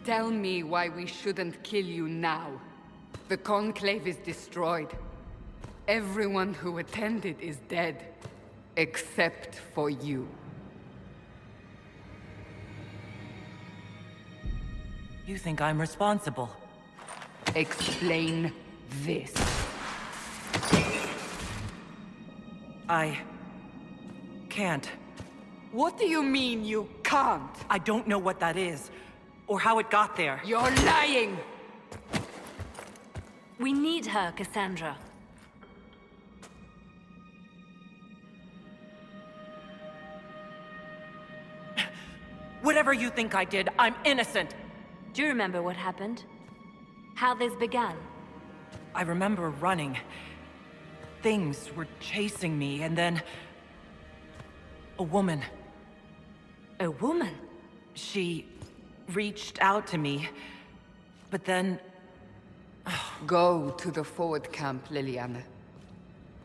Tell me why we shouldn't kill you now. The Conclave is destroyed. Everyone who attended is dead. Except for you. You think I'm responsible? Explain this. I... can't. What do you mean you can't? I don't know what that is, or how it got there. You're lying! We need her, Cassandra. Whatever you think I did, I'm innocent! Do you remember what happened? How this began? I remember running. Things were chasing me, and then... a woman. A woman? She reached out to me, but then... Go to the forward camp, Liliana.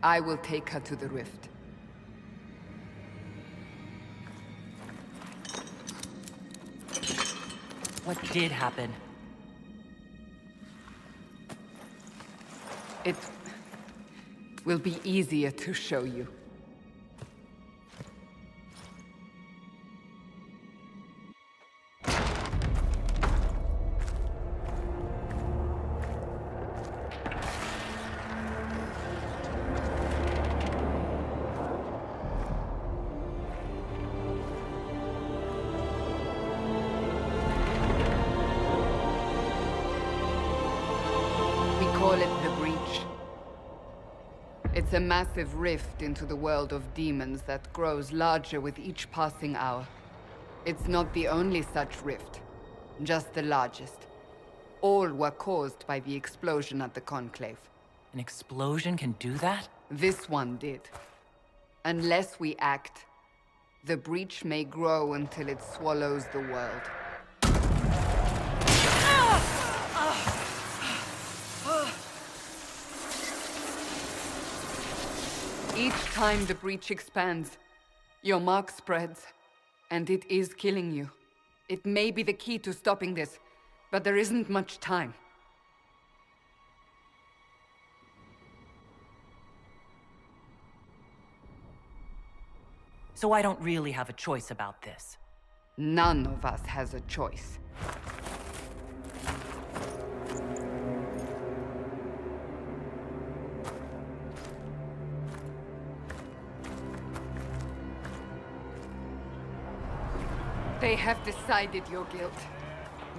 I will take her to the rift. What did happen? It will be easier to show you. It's a massive rift into the world of demons that grows larger with each passing hour. It's not the only such rift, just the largest. All were caused by the explosion at the Conclave. An explosion can do that? This one did. Unless we act, the breach may grow until it swallows the world. Each time the breach expands, your mark spreads, and it is killing you. It may be the key to stopping this, but there isn't much time. So I don't really have a choice about this. None of us has a choice. They have decided your guilt.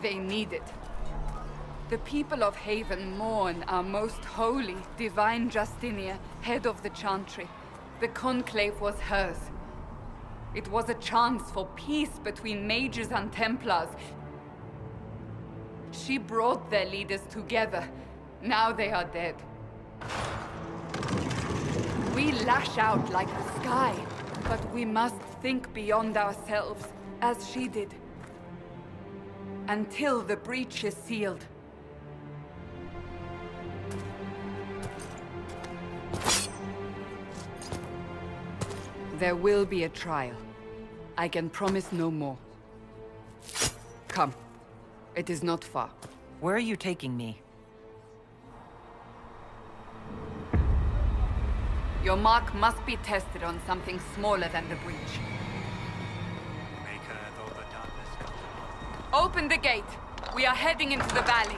They need it. The people of Haven mourn our most holy, divine Justinia, head of the Chantry. The Conclave was hers. It was a chance for peace between mages and Templars. She brought their leaders together. Now they are dead. We lash out like the sky, but we must think beyond ourselves. As she did. Until the breach is sealed. There will be a trial. I can promise no more. Come. It is not far. Where are you taking me? Your mark must be tested on something smaller than the breach. Open the gate. We are heading into the valley.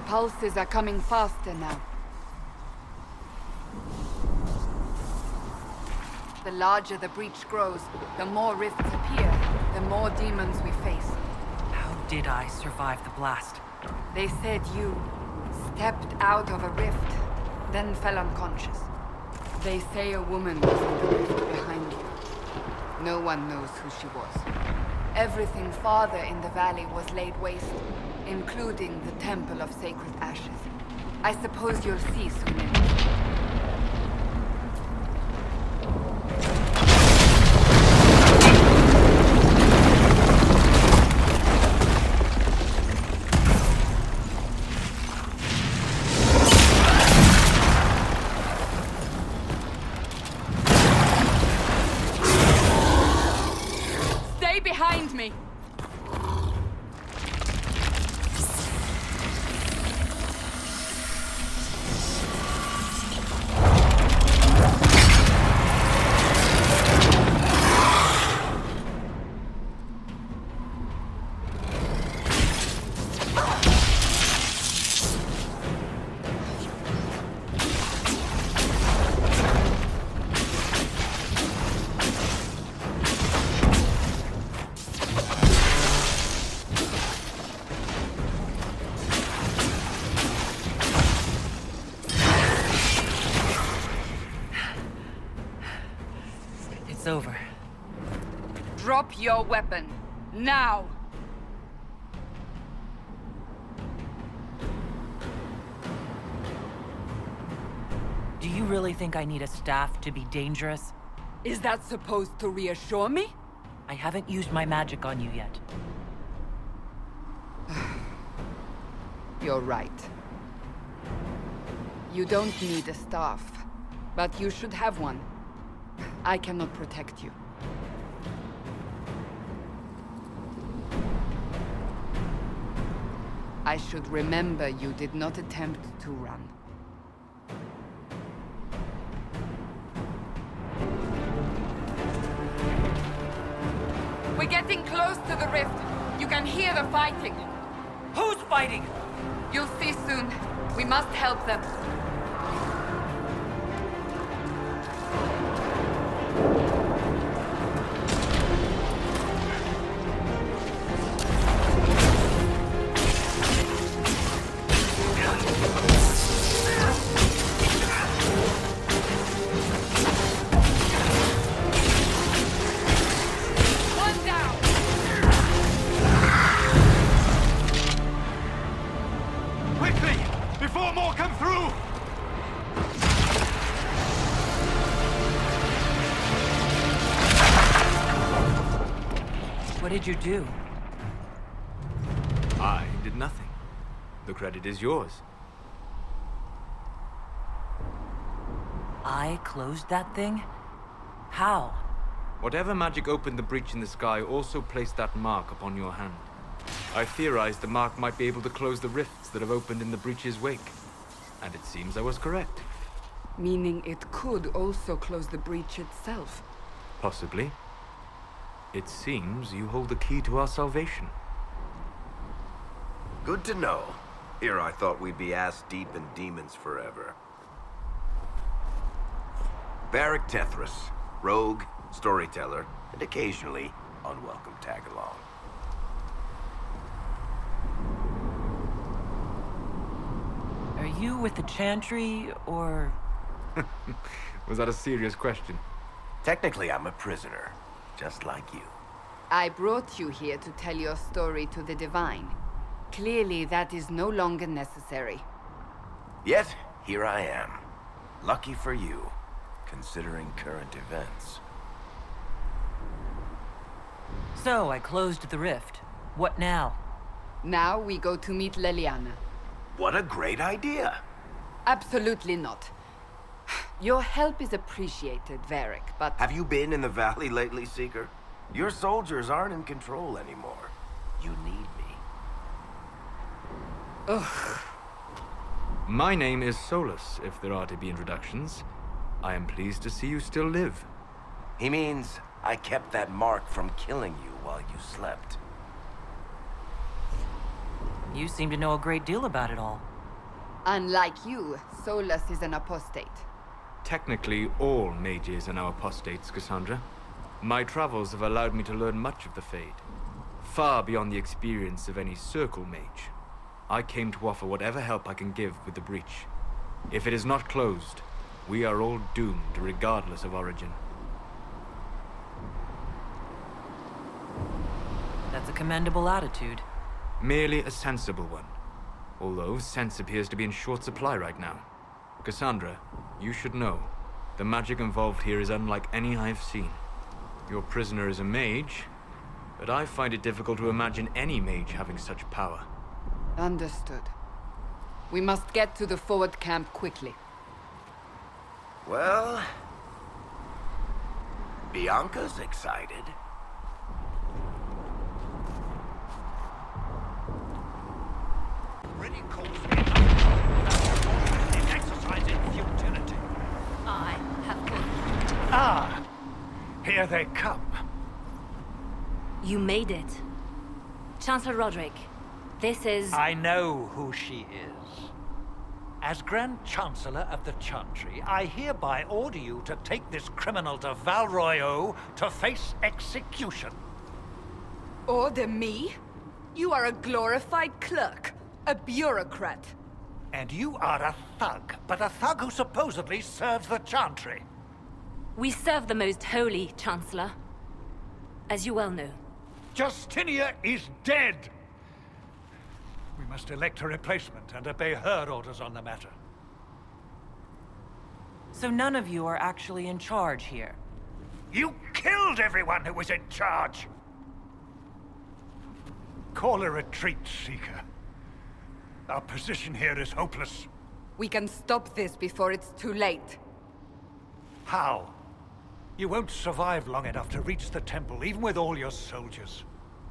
Pulses are coming faster now. The larger the breach grows, the more rifts appear, the more demons we face. How did I survive the blast? They said you stepped out of a rift, then fell unconscious. They say a woman was in the rift behind you. No one knows who she was. Everything farther in the valley was laid waste, including the Temple of Sacred Ashes. I suppose you'll see soon enough. Behind me! It's over. Drop your weapon. Now! Do you really think I need a staff to be dangerous? Is that supposed to reassure me? I haven't used my magic on you yet. You're right. You don't need a staff, but you should have one. I cannot protect you. I should remember you did not attempt to run. We're getting close to the rift. You can hear the fighting. Who's fighting? You'll see soon. We must help them. What did you do? I did nothing. The credit is yours. I closed that thing? How? Whatever magic opened the breach in the sky also placed that mark upon your hand. I theorized the mark might be able to close the rifts that have opened in the breach's wake. And it seems I was correct. Meaning it could also close the breach itself. Possibly. It seems you hold the key to our salvation. Good to know. Here I thought we'd be ass-deep in demons forever. Varric Tethras, rogue, storyteller, and occasionally unwelcome tag-along. Are you with the Chantry, or...? Was that a serious question? Technically, I'm a prisoner, just like you. I brought you here to tell your story to the Divine. Clearly, that is no longer necessary. Yet, here I am. Lucky for you, considering current events. So, I closed the rift. What now? Now we go to meet Leliana. What a great idea! Absolutely not. Your help is appreciated, Varric, but... Have you been in the valley lately, Seeker? Your soldiers aren't in control anymore. You need me. Ugh. My name is Solus, if there are to be introductions. I am pleased to see you still live. He means I kept that mark from killing you while you slept. You seem to know a great deal about it all. Unlike you, Solus is an apostate. Technically, all mages are now apostates, Cassandra. My travels have allowed me to learn much of the Fade. Far beyond the experience of any circle mage. I came to offer whatever help I can give with the breach. If it is not closed, we are all doomed regardless of origin. That's a commendable attitude. Merely a sensible one. Although sense appears to be in short supply right now. Cassandra, you should know. The magic involved here is unlike any I've seen. Your prisoner is a mage, but I find it difficult to imagine any mage having such power. Understood. We must get to the forward camp quickly. Well, Bianca's excited. Really calls me an exercise in futility. I have caused Ah, here they come. you. made it. Chancellor Roderick, this is... I know who she is. As Grand Chancellor of the Chantry, I hereby order you to take this criminal to Val Royeaux to face execution. Order me? You are a glorified clerk, a bureaucrat. And you are a thug, but a thug who supposedly serves the Chantry. We serve the most holy, Chancellor. As you well know. Justinia is dead! We must elect a replacement and obey her orders on the matter. So none of you are actually in charge here. You killed everyone who was in charge! Call a retreat, Seeker. Our position here is hopeless. We can stop this before it's too late. How? You won't survive long enough to reach the temple, even with all your soldiers.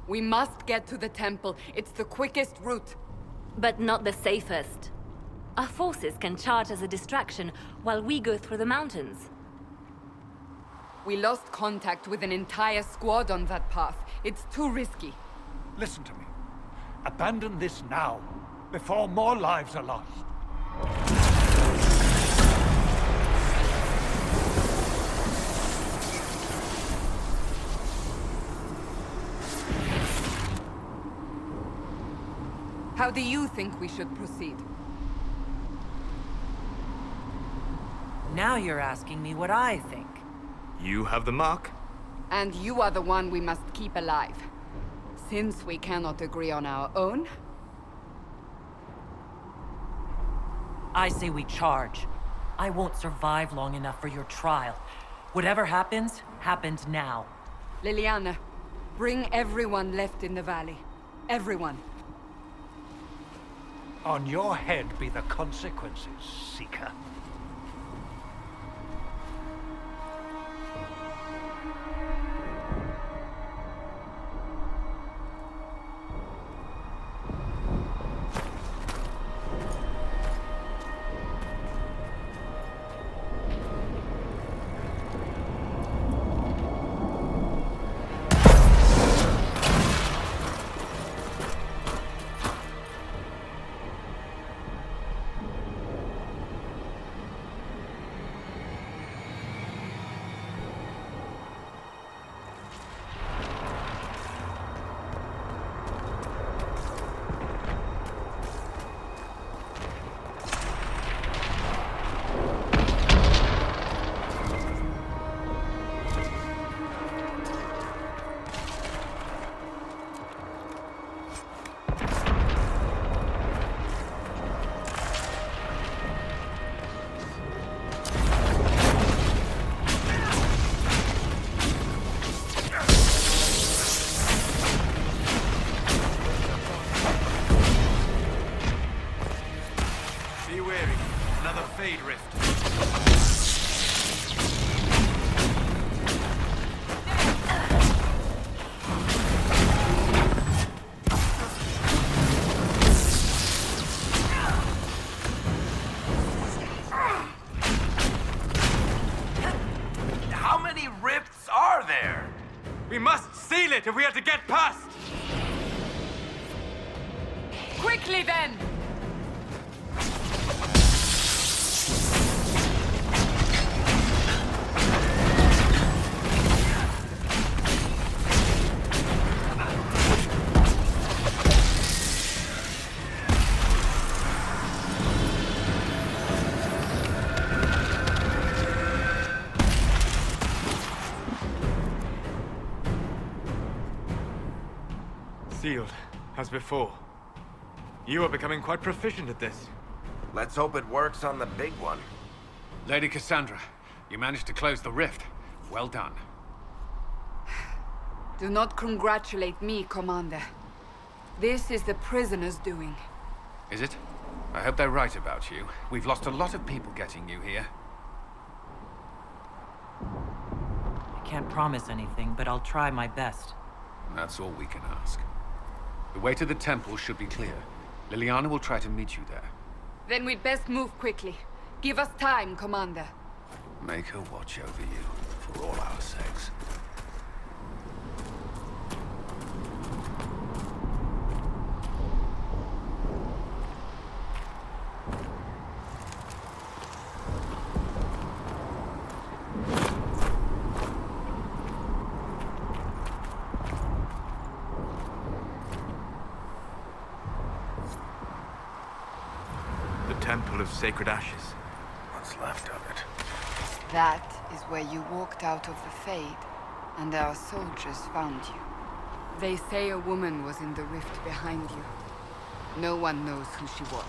We must get to the temple. It's the quickest route. But not the safest. Our forces can charge as a distraction while we go through the mountains. We lost contact with an entire squad on that path. It's too risky. Listen to me. Abandon this now, before more lives are lost. How do you think we should proceed? Now you're asking me what I think. You have the mark? And you are the one we must keep alive. Since we cannot agree on our own, I say we charge. I won't survive long enough for your trial. Whatever happens, happens now. Liliana, bring everyone left in the valley. Everyone. On your head be the consequences, Seeker. Fade Rift. How many rifts are there? We must seal it if we are to get past! Quickly then! sealed, as before. You are becoming quite proficient at this. Let's hope it works on the big one. Lady Cassandra, you managed to close the rift. Well done. Do not congratulate me, Commander. This is the prisoner's doing. Is it? I hope they're right about you. We've lost a lot of people getting you here. I can't promise anything, but I'll try my best. That's all we can ask. The way to the temple should be clear. Liliana will try to meet you there. Then we'd best move quickly. Give us time, Commander. Make her watch over you, for all our sakes. Temple of Sacred Ashes. What's left of it? That is where you walked out of the Fade, and our soldiers found you. They say a woman was in the rift behind you. No one knows who she was.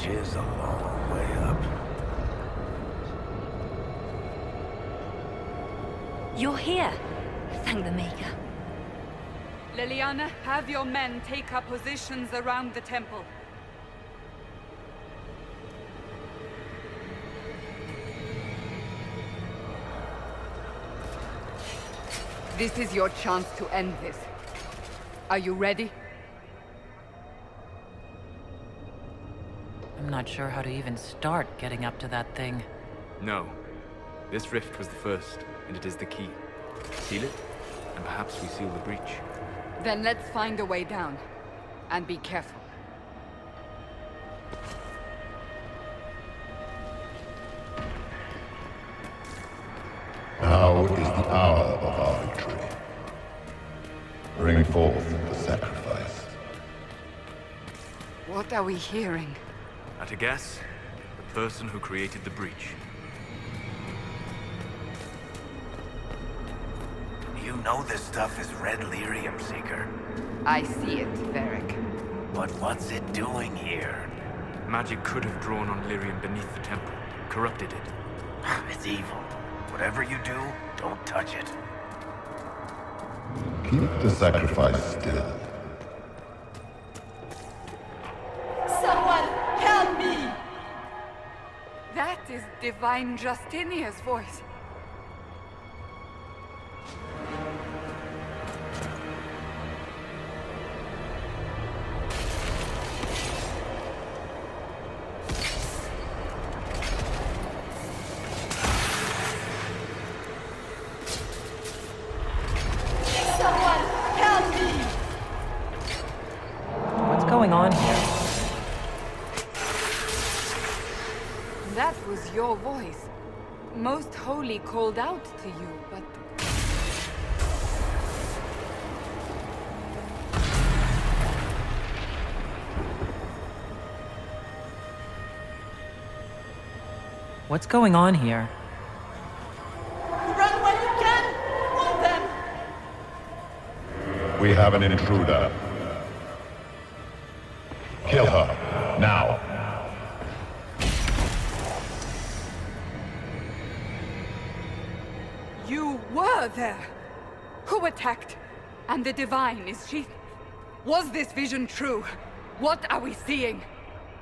Is a long way up. You're here. Thank the Maker. Liliana, have your men take up positions around the temple. This is your chance to end this. Are you ready? I'm not sure how to even start getting up to that thing. No. This rift was the first, and it is the key. Seal it, and perhaps we seal the breach. Then let's find a way down. And be careful. Now is the hour of our victory. Bring forth the sacrifice. What are we hearing? At a guess, the person who created the breach. You know this stuff is red lyrium, Seeker. I see it, Varric. But what's it doing here? Magic could have drawn on lyrium beneath the temple, corrupted it. It's evil. Whatever you do, don't touch it. Keep the sacrifice still. Someone help me! That is Divine Justinia's voice. What's going on here? That was your voice. Most Holy called out to you, but... What's going on here? Run when you can! Hold them! We have an intruder. Kill her, now. You were there! Who attacked? And the Divine, is she... Was this vision true? What are we seeing?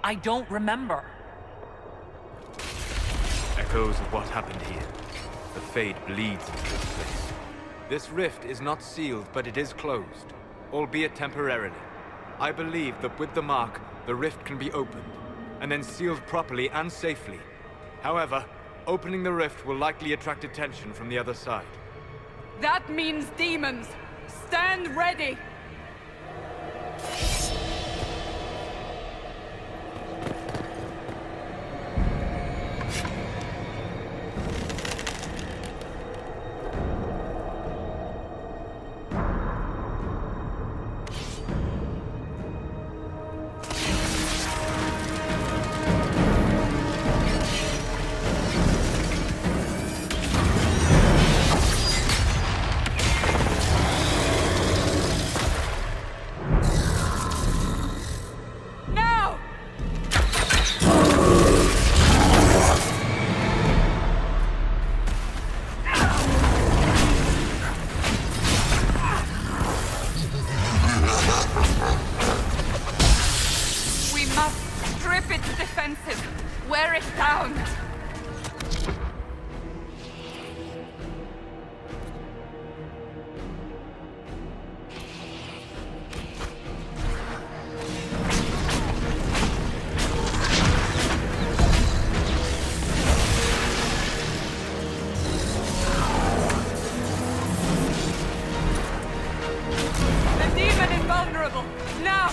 I don't remember. Echoes of what happened here. The Fade bleeds into this place. This rift is not sealed, but it is closed, albeit temporarily. I believe that with the mark, the rift can be opened, and then sealed properly and safely. However, opening the rift will likely attract attention from the other side. That means demons! Stand ready! Wear it down! The demon is vulnerable! Now!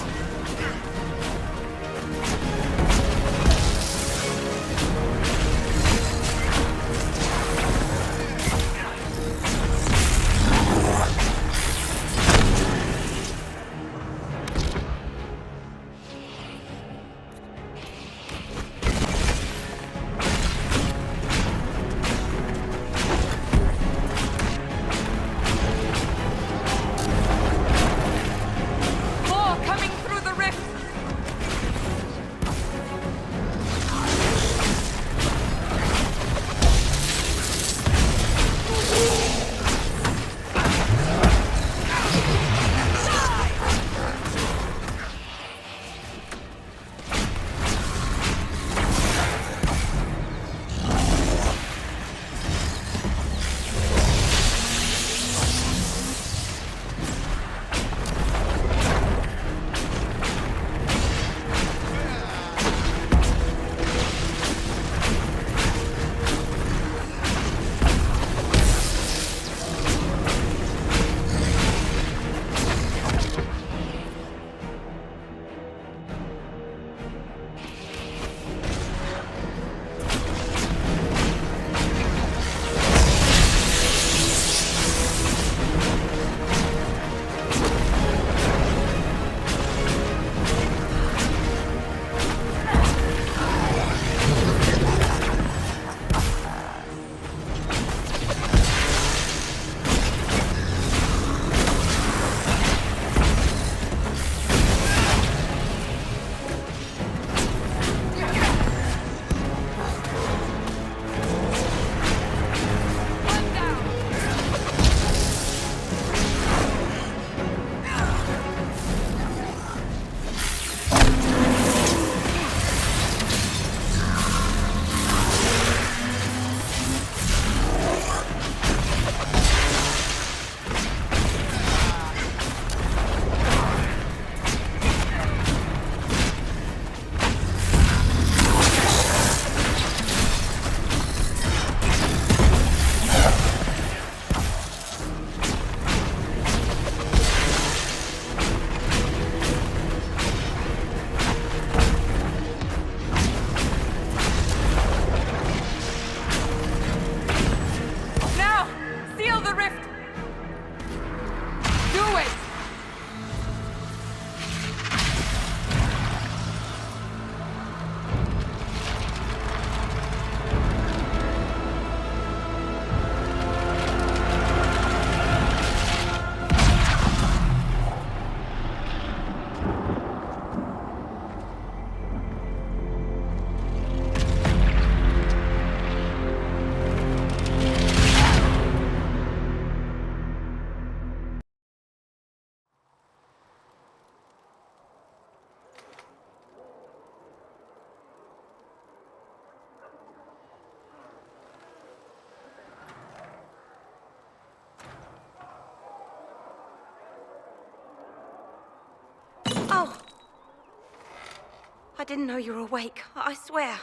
didn't know you were awake, I swear.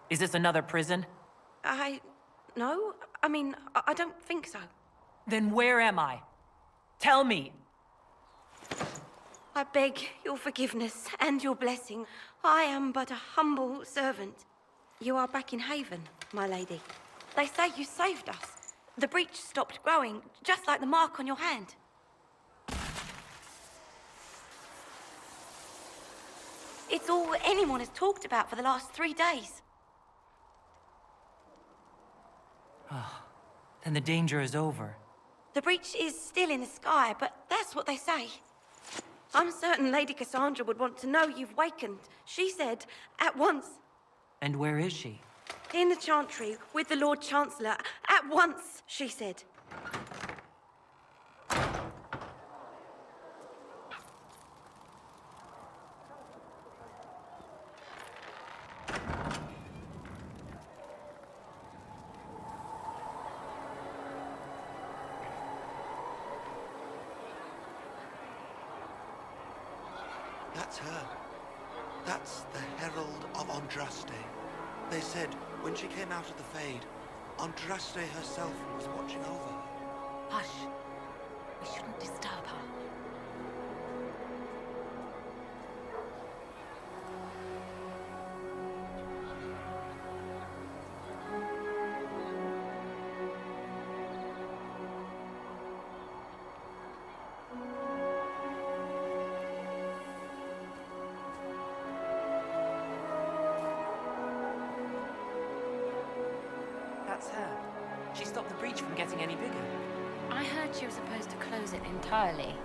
Is this another prison? No. I mean, I don't think so. Then where am I? Tell me! I beg your forgiveness and your blessing. I am but a humble servant. You are back in Haven, my lady. They say you saved us. The breach stopped growing, just like the mark on your hand. It's all anyone has talked about for the last 3 days. Then the danger is over. The breach is still in the sky, but that's what they say. I'm certain Lady Cassandra would want to know you've wakened. She said, at once. And where is she? In the Chantry, with the Lord Chancellor. At once, she said. That's her. That's the Herald of Andraste. They said when she came out of the Fade, Andraste herself was watching over her. Hush. We shouldn't disturb her. That's her. She stopped the breach from getting any bigger. I heard she was supposed to close it entirely.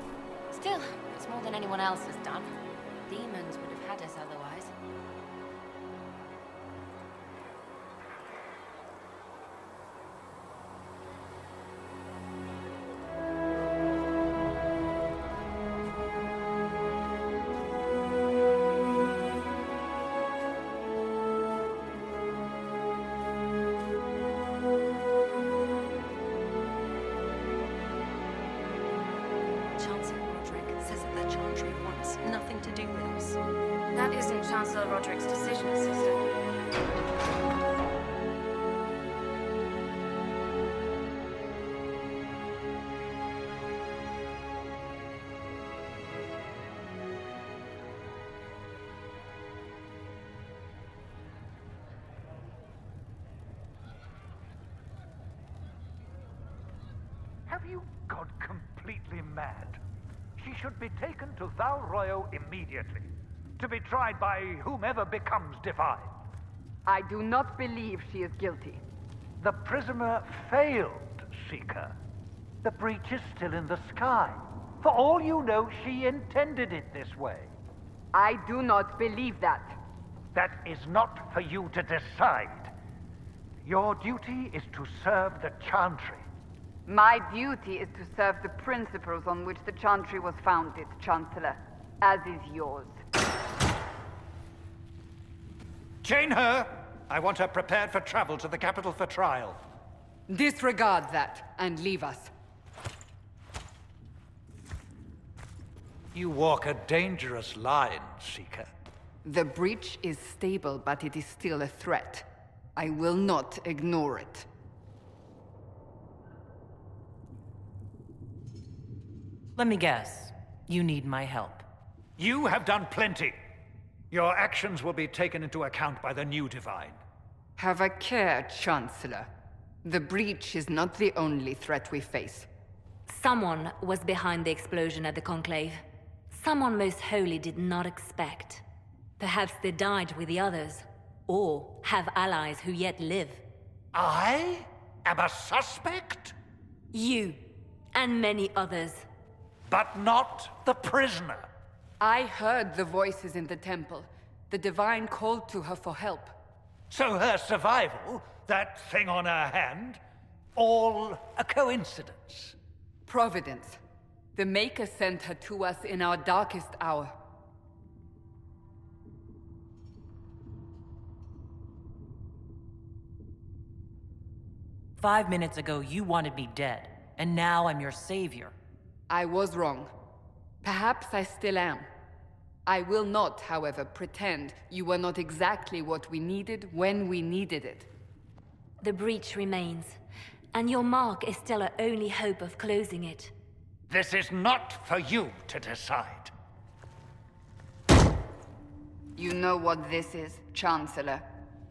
Still, it's more than anyone else has done. Demons would have had us otherwise. Nothing to do with us. That isn't Chancellor Roderick's decision, sister. Have you gone completely mad? She should be taken to Val Royo immediately, to be tried by whomever becomes divine. I do not believe she is guilty. The prisoner failed, Seeker. The breach is still in the sky. For all you know, she intended it this way. I do not believe that. That is not for you to decide. Your duty is to serve the Chantry. My duty is to serve the principles on which the Chantry was founded, Chancellor, as is yours. Chain her! I want her prepared for travel to the capital for trial. Disregard that, and leave us. You walk a dangerous line, Seeker. The breach is stable, but it is still a threat. I will not ignore it. Let me guess. You need my help. You have done plenty. Your actions will be taken into account by the new Divine. Have a care, Chancellor. The breach is not the only threat we face. Someone was behind the explosion at the Conclave. Someone Most Holy did not expect. Perhaps they died with the others, or have allies who yet live. I am a suspect? You, and many others. But not the prisoner. I heard the voices in the temple. The Divine called to her for help. So her survival, that thing on her hand, all a coincidence. Providence. The Maker sent her to us in our darkest hour. "5 minutes ago, you wanted me dead, and now I'm your savior. I was wrong. Perhaps I still am. I will not, however, pretend you were not exactly what we needed when we needed it. The breach remains, and your mark is still our only hope of closing it. This is not for you to decide. You know what this is, Chancellor.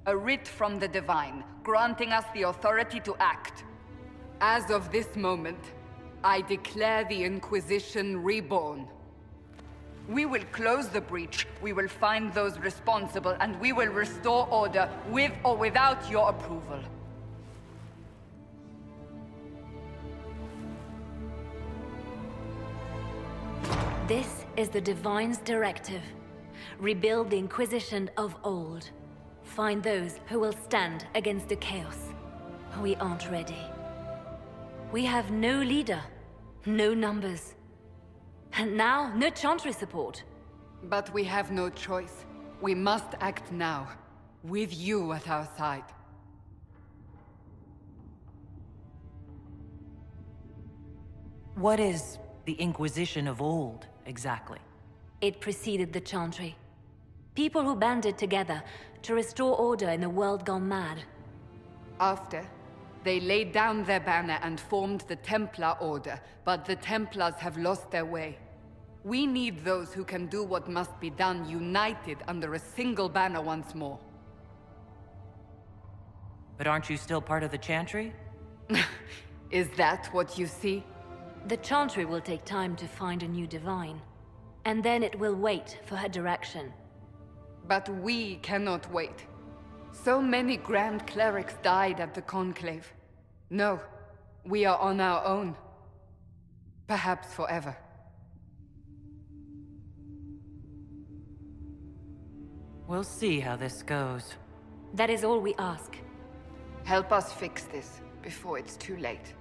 A writ from the Divine, granting us the authority to act. As of this moment, I declare the Inquisition reborn. We will close the breach, we will find those responsible, and we will restore order with or without your approval. This is the Divine's directive. Rebuild the Inquisition of old. Find those who will stand against the chaos. We aren't ready. We have no leader, no numbers. And now, no Chantry support. But we have no choice. We must act now, with you at our side. What is the Inquisition of old, exactly? It preceded the Chantry. People who banded together to restore order in a world gone mad. After, they laid down their banner and formed the Templar Order, but the Templars have lost their way. We need those who can do what must be done, united under a single banner once more. But aren't you still part of the Chantry? Is that what you see? The Chantry will take time to find a new Divine. And then it will wait for her direction. But we cannot wait. So many Grand Clerics died at the Conclave. No, we are on our own. Perhaps forever. We'll see how this goes. That is all we ask. Help us fix this before it's too late.